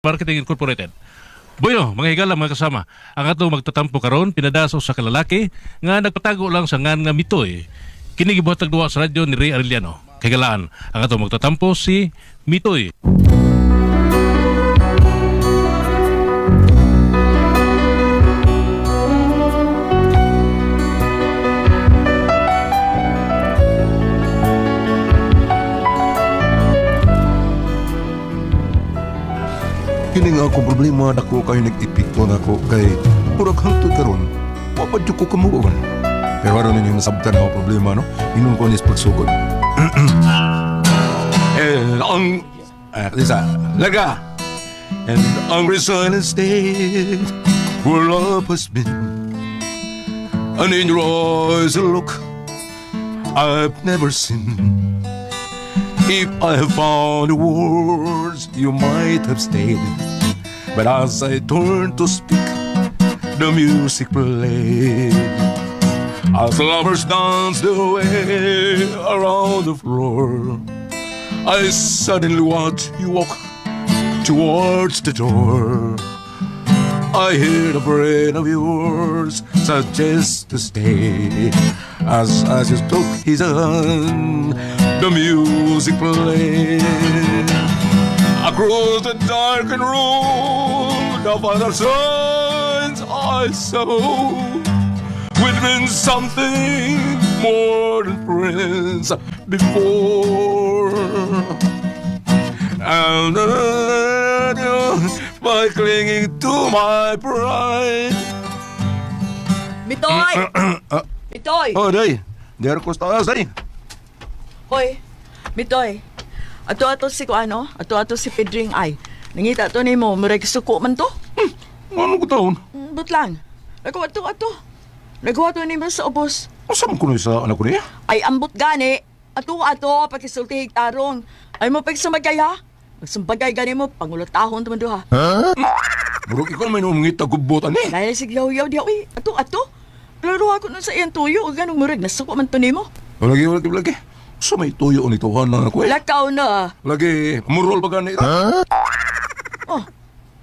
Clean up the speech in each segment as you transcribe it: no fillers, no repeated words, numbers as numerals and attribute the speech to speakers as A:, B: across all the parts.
A: Marketing Incorporated. Buyo, mga higala mga kasama, ang ato magtatampo karon pinadaso sa kalalaki nga nagpatago lang sa ngan nga Mitoy. Kini gibuhatag duwa sa radyo ni Ray Arellano. Kagalaan, ang ato magtatampo si Mitoy.
B: Kini nga akong problema na ko kayo nag-ipikto na ko kay murag hangtod karon wapadyo ko kamuon. Pero ano ninyo nasabtan ako problema, no? Inon ko nis pagsugod. And ang... Lisa, laga! And ang silent state where love has been. And in your eyes a look I've never seen. If I have found the words, you might have stayed. But as I turned to speak, the music played. As lovers danced away around the floor, I suddenly watched you walk towards the door. I heard a friend of yours suggest to stay. As you took his hand, the music played. Across the darkened room, the final signs I saw would mean something more than friends before. And by clinging to my pride.
C: Mitoy! Mitoy!
B: Oh, day. There ko taas, day.
C: Hoy, Mitoy. Ato si Kuano, ato si Pedring ay. Nangita to ni mo, murag suko man to.
B: Ano ko taon?
C: Butlan. Nagawa ato. Nagawa to ni mo sa ubos.
B: Asam ko na sa anak ko niya?
C: Ay ambot gani. Ato, pakisulti higtarong. Ay mo pagsamagay ha. Magsumbagay gani mo, pangulatahon naman do ha.
B: Murag ikaw may numungit na gubutan eh.
C: Dahil sigyaw-yaw di ay. Ato. Laro ako nun sa iyang tuyo. O ganong murag, nasuko man to ni mo.
B: Lagi. Sa may tuyo ni tuhan na ako eh.
C: Lakaw na.
B: Lagi, murol ba gani?
C: Oh,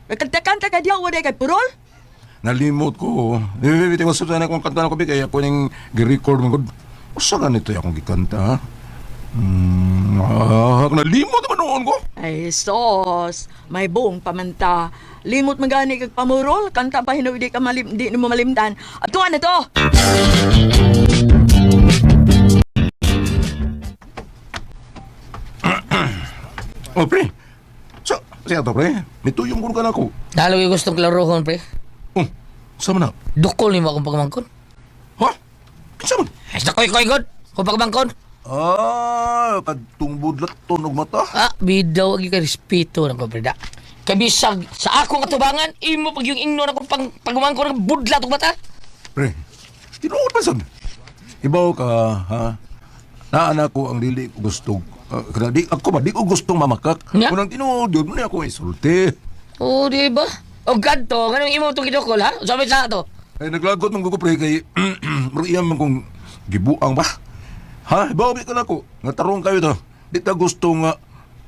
C: nagkanta-kanta ka diya, wala kay Purol?
B: Nalimot ko. Bibitiwas sa akong kanta na ko, kaya ako nang gi-record mo. Usa ganito akong gikanta, ha? Nalimot naman noon ko.
C: Ay, sos. May buong pamanta. Limot magani kag pamurol. Kanta pa hinaw di mo malimtan. Ato na to!
B: Oh, pre. Siya to, pre. May tuyong ko ka na ako.
D: Lalo yung gustong klarohon, pre.
B: Oh, sama na.
D: Dukol ni mo akong pagmangkon.
B: Ha? Kinsa man?
D: Ay, sa koy god. Kung pagmangkon.
B: Kadtong lat tunog mata.
D: Bidaw agi ka respeto ng ko, pre. Kabisag sa akong katubangan, imo pag yung ingno na kong pagmangkon ng budla tong mata.
B: Pre, tinuod pa sad. Ibaw ka, ha? Naanak ko ang dili ko gusto. Di ko gustong mamakak.
D: Nga?
B: Kunang tinuod, yun na ako isulti.
D: Oo, di ba? O ganto, ganun imo itong kinukol, ha? Sabi sa to.
B: Ay, naglagot mong ko, pre, kay mariyan man kong gibuang ba? Ha? Ibaw ka na ko. Nga tarong kayo to. Di ta gusto nga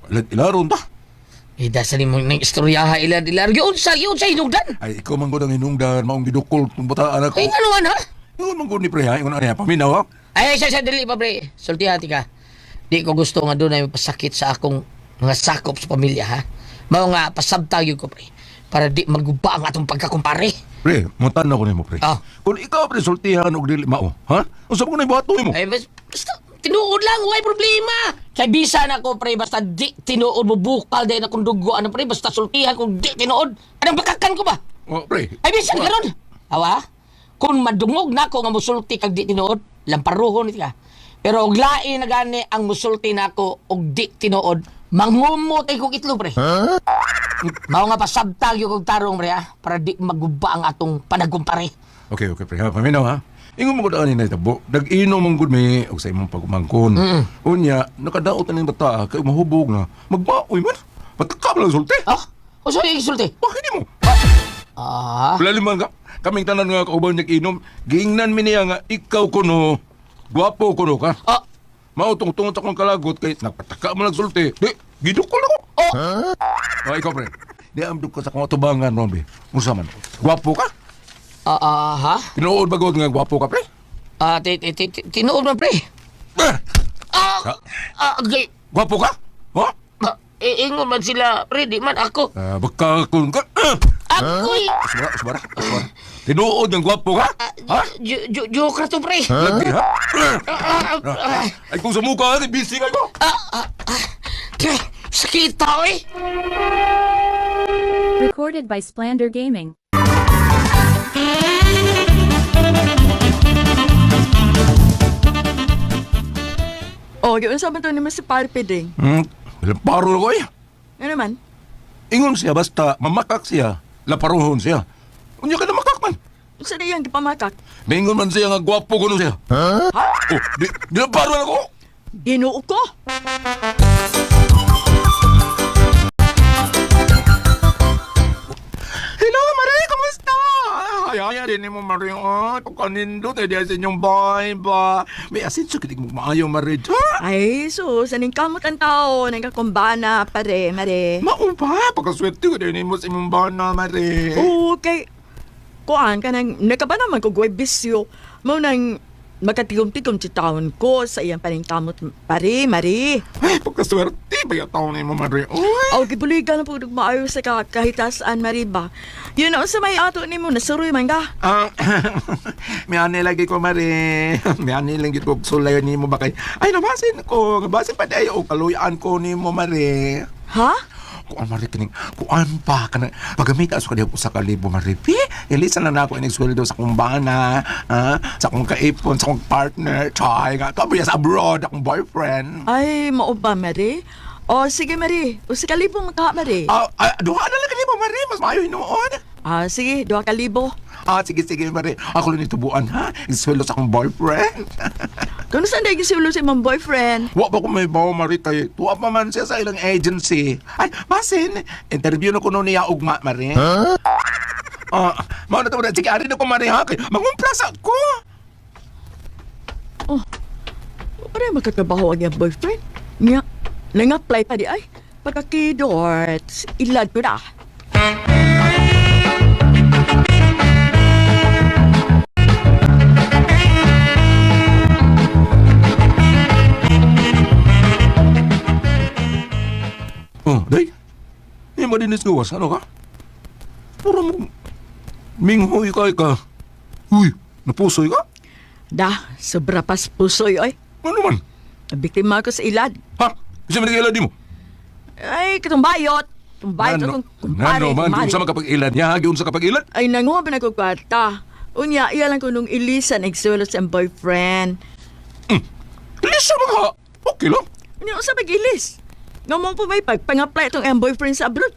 B: ilaron ta.
D: Dasali mo ng istoryaha ilar. Yun sa hinugdan.
B: Ay, ikaw man ko nang hinungdan, maong gidukol kung butaan ako.
D: Ay, ano, ha?
B: Yun man ko ni pre, ha? Yung ano, paminaw, ha?
D: Ay, sa dili pa, pre. Sultihati ka. Di ko gusto nga doon ay pasakit sa akong mga sakop sa pamilya, ha? Mao nga, pasabtagyo ko, pre. Para di maguba ang atong pagkakumpare.
B: Pre, mutan na ko ni mo, pre.
D: Ah.
B: Kung ikaw, pre, sultihan o dili mao, ha? Usap ko na yung buhatoy mo.
D: Ay, basta, tinuod lang, way problema. Kay bisa na ko, pre, basta di tinuod mo bukal dahil akong dugo, ano, pre, basta sultihan kung di tinuod. Anong bakakan ko ba?
B: Oh, pre.
D: Ay, bisa ka ron. Awa, kung madungog na ako nga musulti kag di tinuod, lamparuhon iti ka. Pero og lain na gani ang musulti na ako og di tinuod, manghumot ay kong itlog, pre. Mao nga pasabtag yung kong tarong, pre, ha? Para di maguba ang atong panagkumpare.
B: Okay, pre, ha? Paminaw, ha? Ingon mo ko daan na itabo. Nag-inom ang good may og sa imong pagmangkon. Unya, nakadaot na ng bata, kay mahubog na. Magbaoy man. Patakam lang sulti.
D: Ah? O sorry, sulti?
B: Bakit di mo?
D: Ah?
B: Kaming tanan nga kauban niya inom, giingnan mi niya nga ikaw kuno, gwapo kuno ka.
D: Ah?
B: Mao tungtungot akong kalagot kay nagpataka mo nagsulti. Di, gidukol ako.
D: Oh!
B: Ikaw pre. Di amdok ka sa kong tubangan, Rombe. Musa man. Gwapo ka?
D: Ha?
B: Tinuod ba gawad nga gwapo ka, pre?
D: Tinuod man, pre.
B: Sa-
D: Okay.
B: Gwapo ka? Ha?
D: Ingon man sila, pre, di man ako.
B: Baka kung ka...
D: Ako'y...
B: Subara. Tinuod nga gwapo ka? Ha?
D: Joke to, pre.
B: Lagi, ha? Ay, kung sa mukha, busy kayo.
D: Pre, sakit tao eh.
E: Recorded by Splander Gaming.
C: Oh, yun sa man to ni si Pare Pedring.
B: Paro ko eh.
C: Ano man?
B: Ingon siya basta mamakak siya. Laparuhon siya. Unya ka na makak man.
C: Sa niyang gipamakak.
B: Mingon man siya nga gwapo ko nun siya. Ha? Oh, di laparo na ko.
C: Ginoo ko.
B: Hello, Marie! Kamusta? Ay, din mo, Marie. Tukanindot. Ay, diyan sa inyong bahay ba? May asin sa kitig mo maayo, Marie. Ha?
C: Ay, sus, aning kamot ang tao, nang kakumbana, pare, mare.
B: Maupa, pagkaswerte ko din mo sa inyong bahay na, Marie.
C: Okay. Kuan ka nang, nakaba naman ko gaway bisyo. Mo nang makatigom-tigom si taon ko sa iyang paning kamot, pare, mare.
B: Ay, pagkaswerte ba yung taon ni mo, Marie? Uy!
C: Aw, gibuligan na po maayo sa kahitasaan, mare ba? Yun ang sa may ato ni mo, nasuroy man ka.
B: May ani lagi ko, Marie. May ani lang ito sulay ni mo ba kay... Ay, nabasin ko. Nabasin pa tayo. O, kaluyaan ko ni mo, Marie.
C: Ha?
B: Kuan Marie kining kuan pa kana pagamit aso kaniya usa ka libo Marie. Ilisa na nako inig sweldo sa kong bana, sa kong kaipon, sa kong partner, chay nga kabuya sa abroad akong boyfriend.
C: Ay, mao ba, mare? O, sige, mare. O, sige, libo maka, mare.
B: Duha na lang libo Marie, mas maayo hinuon.
C: Sige, 2,000.
B: Sige Marie. Ako lang itubuan ha. Isweldo sa akong boyfriend.
C: Kung saan na gisulo si mong boyfriend?
B: Wa pa ko may bawo Marie kay tuwa pa man siya sa ilang agency. Ay, basin. Interview na ko noon niya ugma Marie. Mao na to na sige ari na ko Marie ha kay mangumplas ako.
C: Para magkakabaho ang iyang boyfriend. Nga, nang-apply pa di ay. Pagkakidort, ilad ko na.
B: Day. Hindi mo dinis gawas. Ano ka? Puro mo... Minghoy ka. Uy, napusoy ka?
C: Da, sobra pas pusoy, oy.
B: Ano man?
C: Nabiktima ako sa ilad.
B: Ha? Kasi manigilad di mo?
C: Ay, katong Tumbayot akong kumpare.
B: Man, kung sa magkapag-ilad niya, giun sa kapag-ilad?
C: Ay, nanguha ba na ko kwarta? Unya, iya lang ko nung ilisa nagsulo sa boyfriend.
B: Lisa mo ha? Okay lang.
C: Unya, sa pag-ilis. Ngamong po may pag-pang-apply itong ang boyfriend sa abroad.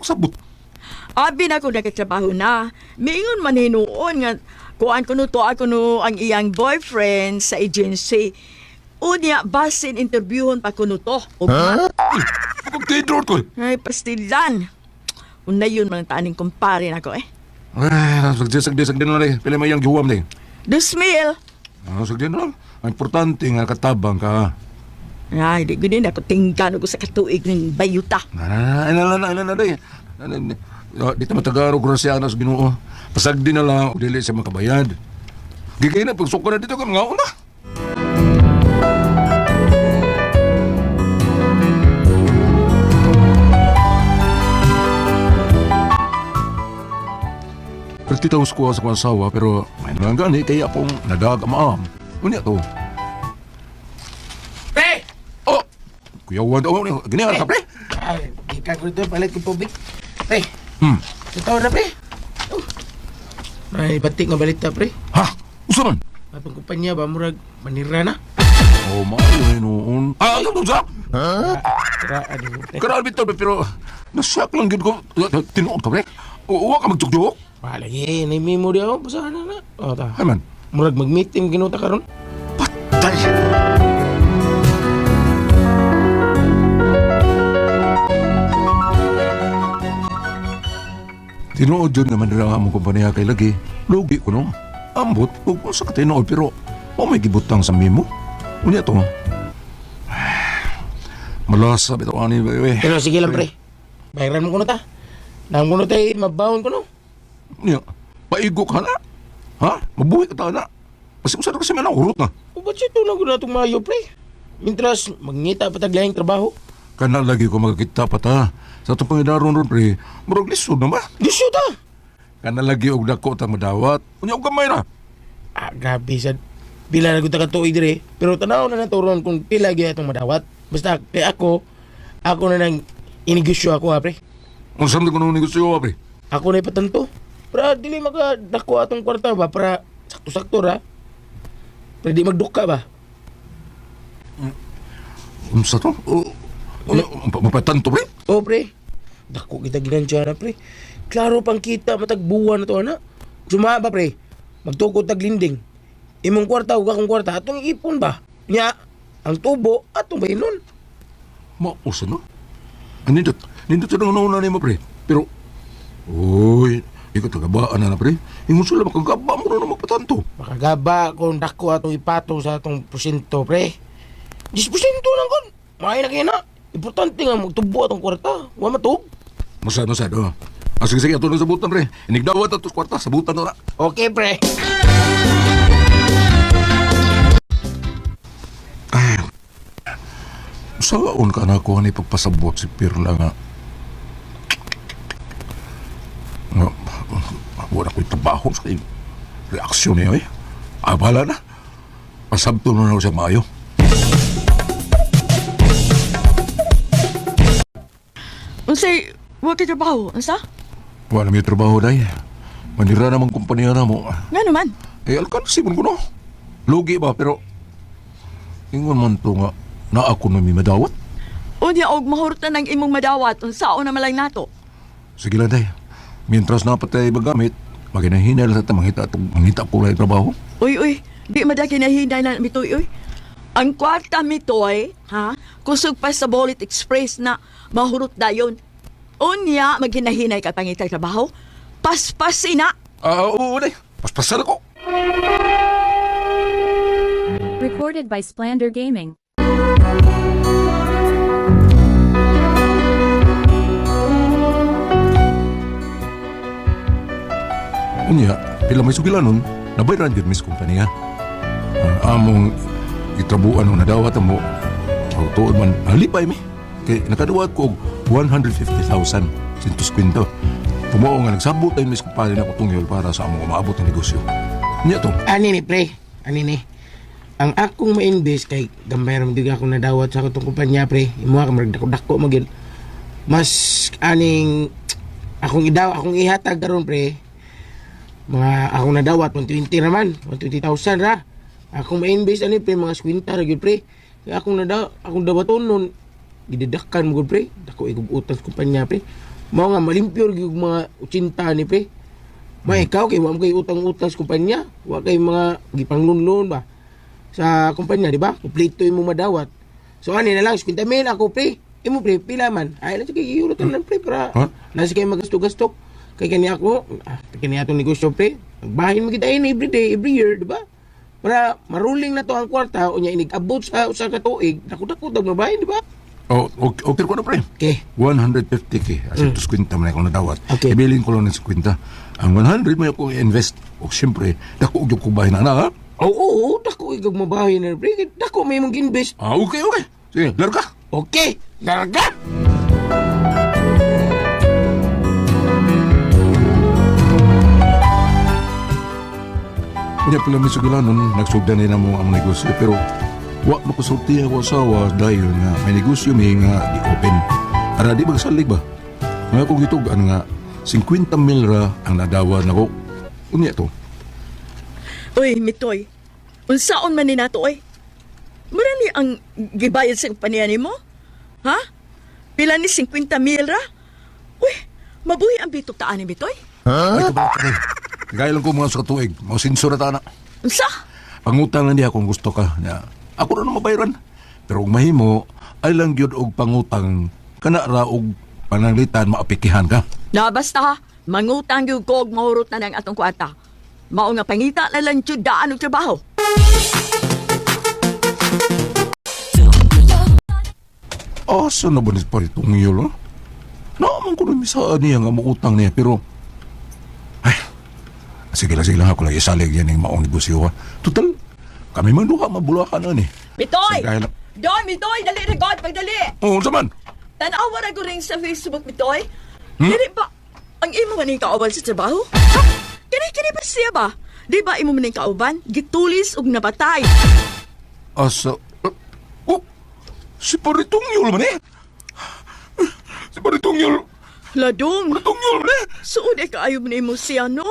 B: Sabot.
C: Abi na ko nagkatrabaho na. Miingon man hinuon nga kuan ko no to ako no ang iyang boyfriend sa agency. Unya basin interviewon pa ko no to.
B: Pag-tidrot ko eh.
C: Ay pastilan. Unay yun man taaning kumpare na ko eh.
B: Ay, sagdi na rin. Pila may yung gihuam na eh.
C: 2,000.
B: Sagdi na lang. Ang importante nga katabang ka.
C: Ay, di ko din ako tinggan ko sa katuig ng bayuta.
B: Ay, na rin. Dito matagaro grasya na sa Ginoo. Pasagdi na lang, dili siya makabayad. Gigay na, pagsuko na dito ka mga una. Pertitaw ko sa kong asawa, pero may naman gani, kaya akong nagagamaam. Unya to.
D: Pre!
B: Oh! Kuya Juan, gani ka pre?
D: Ay, di ka ko ito palit ko tubig. Pre, ito na pre. Ay, batik nga balita pre.
B: Ha? Usa man?
D: Atong kumpanya ba murag manira na?
B: Oh, maayo noon. Ano to sa?
D: Ano pre?
B: Karal bitaw, pero nasyak lang gid ko. Tinuod ka pre? Uwa ka magjugjug?
D: Malagi, naimimo di ako. Basta na. O, ta.
B: Ay man.
D: Murag mag-meeting ginuta karon.
B: Patay! Tinuod yun naman nila ang among kumpanya kay lagi. Lugi ko no. Ambot, huwag mo sa katinood pero may gibutang sa mimo. Unya to. Malas sabi ito ani bebe.
F: Pero sige lang, pre. Bayaran mo ko na ta. Nang mo na tayo, mabawon ko no.
B: Niya, paigo ka na. Ha? Mabuhi ka ta na. Kasi usad kasi man urot na.
F: O ba't siya tulong ko na itong mayo, pre? Mintras, magngita pa taglayang trabaho.
B: Kana lagi ko magkita pa ta. Sa itong pangidaron ron pre, murag lisod na ba?
F: Disyo ta!
B: Kana lagi og dako ta madawat. Unya og gamay ra.
F: Ah, grabe sad. Pila na kita katuig dire. Pero tanaw na naturon kung pila gyud atong madawat. Basta kay ako na nang inigusyo ako ha, pre.
B: Ang samdi ko nung negosyo pre.
F: Ako na ipatanto. Para dili makadako atong kwarta ba para sakto-sakto ra. Para di magduka ba.
B: Unsa to? Mapatanto pre?
F: Oh, pre. Dako kita ginansyara, pre. Klaro pang kita matagbuwan na to, ana. Suma ba, pre? Magtukod taglinding. Imong kwarta ug akong kwarta atong ipon ba? Nya, ang tubo atong bahinon.
B: Mausa no? Nindot sa nangunauna ni mo pre. Pero, uy, ikaw tagabaan na pre. Ingon sila makagaba mo na magpatanto.
F: Makagaba kung dako atong ipato sa atong porsyento, pre. 10% lang kon. May na kaya na. Importante nga magtubo atong kwarta. Wa matug.
B: Masad, oh. Sige, ato na sa butan pre. Inigdawat ato sa kwarta, sa butan na.
F: Okay, pre.
B: Saan ka na ako ni pagpasabot si Pirla nga? Nga, wala ko'y trabaho sa kayong reaksyon niya eh. Bahala na. Pasabto na siya maayo.
C: Unsay, wa kay trabaho, unsa?
B: Wala may trabaho dahi. Manira namang kumpanya na mo.
C: Nga naman.
B: Alkansipon ko no. Lugi ba pero ingon man to nga na ako na may madawat.
C: Unya og mahurta ng imong madawat, unsaon na malang nato.
B: Sige lang dahi. Mientras napatay magamit, maginahinay lang sa tamangita at mangita ko lang yung trabaho.
C: Uy, di madaki na hinay na mitoy, uy. Ang kwarta mitoy, ha? Kusog pa sa Bullet Express na mahurot dayon. Unya, maghinahinay ka pangitay trabaho. Paspasin na.
B: Oo, dahi. Paspasan ako.
E: Recorded by Splander Gaming.
B: Unya, pila may sugilanon, nabayran yun mis kumpanya. Among itrabuan ng nadawat mo, tuod man, halipay mi. Kaya nakadawat ko og 150,000 sintos kwinto. Pumao nga nagsabot tayo mis kumpanya na kutungyol para sa among umaabot ng negosyo. Niya to.
F: Ani ni, pre. Ani ni. Ang akong ma-invest kay gambay ram digay akong nadawat sa akong kumpanya, pre. Imo ka magdako-dako magin. Mas aning akong ihatag karon, pre. Mga akong nadawat 120 naman, 120,000 ra. Akong ma-invest ani, pre, mga 50 ra gyud, pre. Kaya akong dawaton nun gididakan mo gyud, pre. Dako igug utang sa kumpanya, pre. Mao nga malimpyo gyud mga 80 ni, pre. Ikaw kay mo kay utang-utang sa kumpanya, wa kay mga gipanglunlon ba sa kumpanya, di ba? Kumpleto imo madawat. So ani na lang 50,000 ako, pre. Imo, pre, pila man. Ay na sige giurutan lang, pre, para nasi kay magasto-gasto. Kay kani ako, kani atong negosyo, pre. Magbahin mo kita every day, every year, di ba? Para maruling na to ang kwarta unya inig-abot sa usa ka tuig, dako-dako tag mabahin, di ba?
B: Oh, okay ko na pre.
F: Okay.
B: 150k. As ito 50 man ako nadawat.
F: Okay.
B: Ibilin ko lang ng 50. Ang 100 may ako i-invest. O siyempre, dako ugyog ko bahin na ha?
F: Oo, dako igag mabahin na, pre. Dako may mong invest.
B: Okay. Sige, laro ka.
F: Okay, larga!
B: Kanya pala may sugilanon, nagsugdan na mo ang negosyo. Pero, wa mo kusulti ako asawa dahil nga may negosyo may nga di-open. Ara di magsalig ba? Nga kung ito, ano nga, 50 mil ra ang nadawa na ko. Unya to.
C: Uy, mitoy. Unsaon man ni nato, oy? Mura ni ang gibayad sa kumpanya nimo? Ha? Pila ni 50 mil ra? Uy, mabuhi ang bitok taan ni mitoy?
B: Ay, kabalik ka rin. Gaya lang ko mga sa tuig. Mga sinsura ta na.
C: Unsa?
B: Pangutang lang niya kung gusto ka. Ya. Ako na mabayaran. Pero kung mahimo, ay lang yun og pangutang kana ra og pananglitan maapikihan ka.
C: Na basta ha, mangutang yung kog mahurot na ng atong kwarta. Mao nga pangita na lang jud daan og trabaho.
B: Asa na ba ni paritong yun, Naaman ko na misaan niya nga mautang niya, pero... Ay, sige lang ako lang isalig yan yung maong negosyo, Total, kami man duha mabulakan na ni.
C: Mitoy!
B: Sagay lang.
C: Doon, Mitoy! Dali na, God! Pagdali!
B: Oo, saman.
C: Tanawa na ko rin sa Facebook, Mitoy. Dili ba, ang imo man yung kauban sa trabaho? Ha? Kini ba siya ba? Di ba imo man yung kauban? Gitulis ug napatay.
B: Asa... Oh, si paritong yun man Si paritong yun.
C: Ladong!
B: Paritong yun man
C: Suod ay kaayo mo na imo siya, no?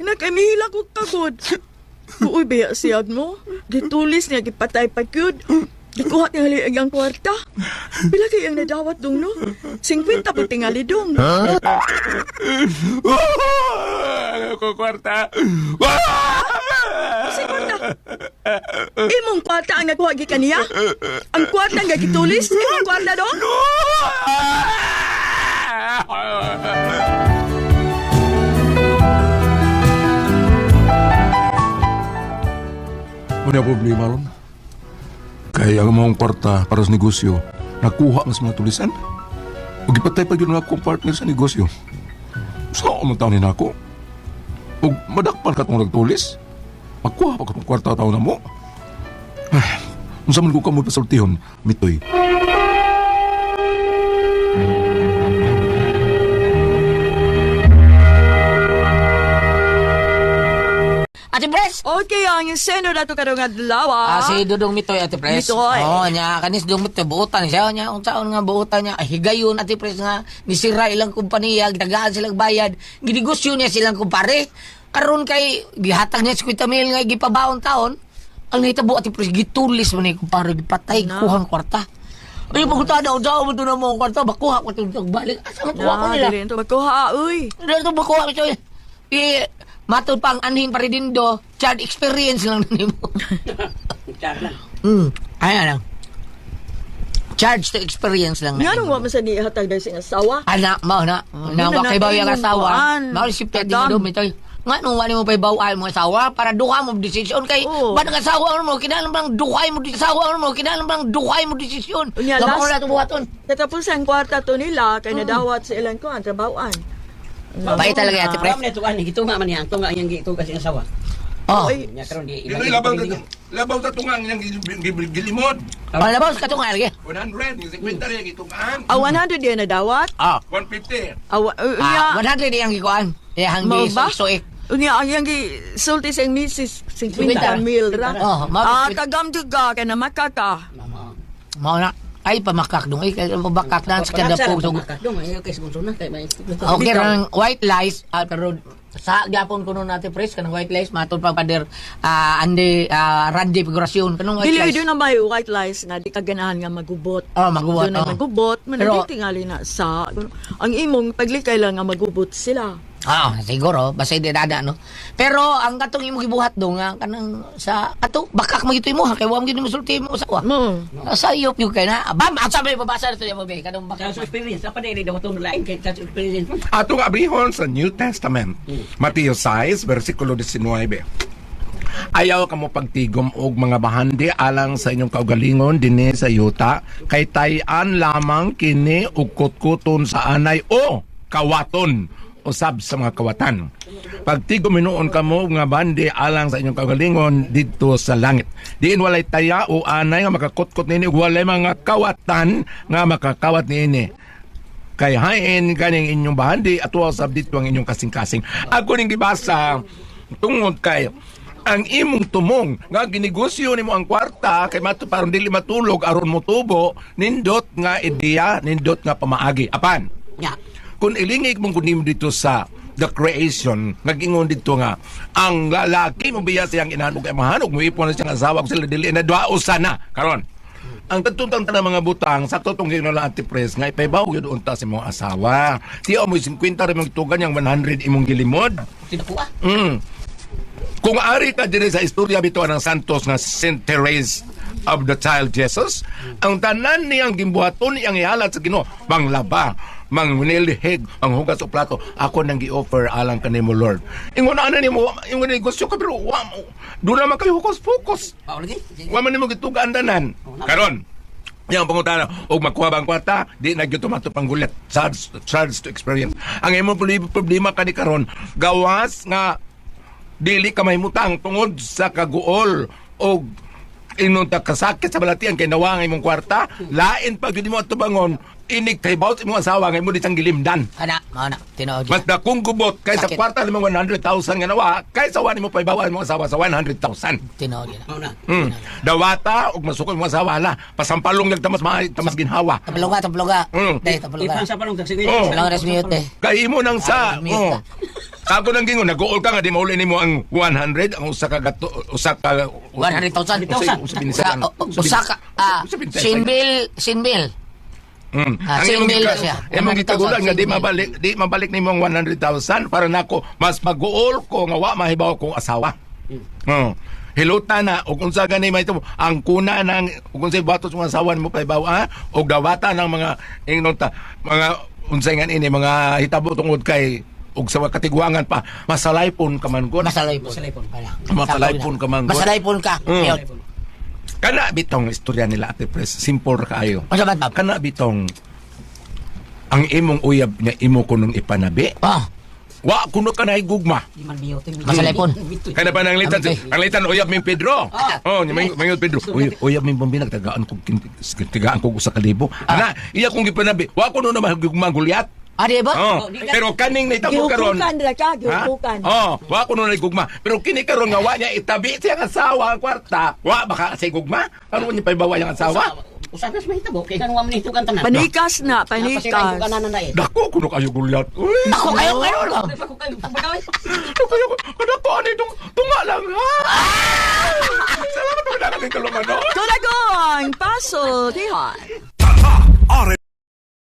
C: Nakamihila ko kagod. Uy, baya siyag mo. Gitulis niya, gipatay pa yun. Gikuha tingali ang kwarta. Pila kayo ang nadawat dong, no? 50 po tingali dong.
B: Ako kwarta.
C: Si kwarta. Imong kwarta ang nakuha gikan niya? Ang kwarta nga gitulis? Imong kwarta dong?
B: Ano yung problema ron? Kaya ang mga kwarta para sa negosyo, nakuha ang sa mga tulisan. Huwag ipatay pa yun ang akong partner sa negosyo. Saan ang taon ako? Huwag madakpan ka itong nagtulis. Magkuha pa ka itong kwarta taon na mo. Ay, kung saan man ko kamoy pasultihon, Mitoy.
D: Ate Pres!
C: Okay, ang seno na ito karong adlaw.
D: Si Dudong Mitoy, Ate Pres.
C: Mitoy.
D: Oo, nya, kanis Dudong Mitoy, buutan siya. Nya, kung saan nga buutan niya, ay higayon, Ate Pres, nga, nisira ilang kumpanya, gitagaan silang bayad, ginegosyo niya silang kumpare. Karon kay, gihatag niya 50 mil nga, gipabaon taon, ang nahitabo, Ate Pres, gitulis mo na yung kumpare, gipatay, kuhang kwarta. Ay, pagkuta daw mo ito na mga kwarta, bakuha ko ito, balik. Asa matuwa ko nila?
C: Dili ito magkuha, uy.
D: Dito bakuha ko ito. Matod pa ang anhin pa rin do, child experience lang na mo. Ayan lang. Charge to experience lang
C: Nga
D: na.
C: nung wama sa nihatag na siyang asawa.
D: Anak mo na. Nawa kay bawi ang asawa. Maulisip tayo din mo ito. Nga nung wali mo pa bawi mo asawa para duha mo desisyon kay ba't ang asawa mo kinalang bang duhay mo desisyon.
C: Unya,
D: Gama ko
C: last-
D: na ito buhaton.
C: Katapos ang kwarta to nila, kay nadawat sa ilang ko, ang trabahoan.
D: Mabait talaga Ate Pres.
G: Alam na ito, gitunga man niya. Ang tunga niyang gituga siyang asawa.
D: Oh.
C: Uy,
G: Nya karon di
B: Dili labaw sa tungang yung gilimod.
D: Malabas ka ito nga lagi.
B: 100, yung 50 rin gitungaan.
C: 100 yan nadawat.
D: Ah.
B: 150.
C: Unya,
D: 100 yung gikuan. Yang
C: Mau ba?
D: gisuik.
C: unya, ang yang sulti sa misis, 50 mil ra.
D: Oh,
C: Kagam juga, kaya na makaka.
D: Mao na. Ay, pamakak dong. Ay, mabakak na sa kada po.
G: Dong, ayaw kay sponsor na kay may.
D: Okay, ang white lies, pero sa gapon ko nun natin, Pres, kanang white lies, matod pa pader, Randy Figurasyon, kanang white
C: Dili
D: lies.
C: doon na may white lies nga di kaganahan nga magubot.
D: Oh, magubot,
C: Doon na
D: oh.
C: magubot,
D: Pero-
C: managdi tingali na sa ang imong paglikay lang nga magubot sila.
D: Siguro, basta hindi dada, no? Pero, ang katong imo gibuhat dong, kanang sa, kato, bakak magitoy mo, ha, kaya wam gini musulti mo sa wa.
C: Mo.
D: Sa iyop yung kaya na, bam, at sabi, babasa na ito yung mabe, kanang
G: Sa
D: bakak.
G: experience, apa na daw itong lain kay sa experience.
B: Atong abrihon sa New Testament, Mateo 6, versikulo 19. Ayaw kamo pagtigom og mga bahandi alang sa inyong kaugalingon dinhi sa yuta, kay tayan lamang kini og kutkuton sa anay o kawaton usab sa mga kawatan. Pagtigom minuon kamo nga bandi alang sa inyong kaugalingon didto sa langit. Diin walay taya o anay nga makakutkot nini ug walay mga kawatan nga makakawat niini. Kay hain kaning inyong bahandi at usab dito ang inyong kasing-kasing. Ako ning gibasa tungod kay ang imong tumong nga ginegosyo nimo ang kwarta kay parang dili matulog aron mo tubo nindot nga ideya nindot nga pamaagi apan
D: Nya.
B: kung ilingig mong kunim dito sa the creation nagingon dito nga ang lalaki mo biya siyang inanog kay mahanog mo ipon na siyang asawa kung sila dili na duao sana karon ang tatuntang tanang mga butang sa totong ginola antipres nga ipaybaw yun unta sa mga asawa siya mo 50 rin mong tugan yung 100 imong gilimod
D: Tinakuha.
B: Kung ari ka din sa istorya bito ng Santos nga Saint Therese of the Child Jesus, ang tanan niyang gimbuhaton niyang ihalat sa Ginoo, manglaba, mangnilhig, ang hugas o plato, ako nang gi-offer alang kanimo Lord. Ingon na nimo, ingon negosyo ka pero wa mo. Doon naman kayo focus.
G: Lagi.
B: Wa man nimo gitugaan danan. Karon, Yang pangutana, og magkuha bang kwarta, di na gyud tumato panggulit. Charge to experience. Ang imong problema kani karon, gawas nga dili ka mahimutang tungod sa kaguol og inong kasakit sa balatian kay nawang imong kwarta, lain pag di mo tubangon, inig kaybaw sa imong asawa nga imo di sang gilimdan.
D: Ana, mao na, tinuod.
B: Mas dakong gubot kaysa
D: Sakit.
B: kwarta limang 100,000 nga nawa, kaysa wani mo paybawan imong asawa sa 100,000.
D: Tinuod na.
G: Mao na.
B: Dawata og masukol mo asawa la, pasampalong nagtamas tamas ginhawa.
D: Tapaluga. Dai,
G: Di
D: tapaluga.
G: pa sa palong tagsig.
B: Oh.
D: Walang resmute.
B: Kay imo nang sa.
D: Mute
B: Ako nang gingon nag-uol ka nga di mauli nimo ang 100 ang usa ka
D: 100,000. Usa ka, sinbil.
B: Ang
D: Sin
B: imong
D: mil
B: gika-
D: siya.
B: imong
D: 100,000,
B: gikagulan nga
D: sin
B: di mabalik nimo ang 100,000 para nako mas mag-uol ko nga wa mahibaw kong asawa. Hilota na ug unsa gani may ito ang kuna ng ug unsay batos mga asawa mo paybaw og dawata ng mga ingnon ta mga unsay nga ini mga hitabo tungod kay ug sa katigwangan pa masalaypon ka man gud.
D: Masalaypon.
B: Masalaypon ka man gud.
D: Masalaypon ka. Mute.
B: Kana bitong istorya nila Ate Pres, simple ra kaayo.
D: Unsa man, Bob?
B: Kana bitong ang imong uyab nga imo kunong ipanabi. Wa kuno ka na gugma.
G: Di man biyote.
D: Masalaypon.
B: Kana pa nang litan,
D: Okay.
B: ang litan uyab min Pedro. Oh, ni mayud Pedro. Uyab min pambinag tagaan ko tigaan ko sa kalibo. Ana, iya kong gipanabi. Wa kuno na mahugma Goliat.
D: Di ba?
B: Oh, pero kaning naitabo karon.
C: Gihukukan dila ka,
B: Ha?
C: gihukukan.
B: Oh, wa kuno na gugma. Pero kini karon nga wa niya itabi siya ang asawa ang kwarta. Wa baka sa gugma? Ano niya paibawa ang asawa?
G: Usakas mahitabo kay kanwa man ito kan tanan.
C: Panikas na,
G: Napasiray ko
C: panikas.
G: kananan na eh.
B: Dako kuno kayo Goliat. Uy.
D: Ako kayo.
G: Di pa ko kayo pagpagawin.
B: Kadako ani tunga lang ha. Salamat po na kami kalumano.
C: Tulagong, paso, dihan.
H: Tata, are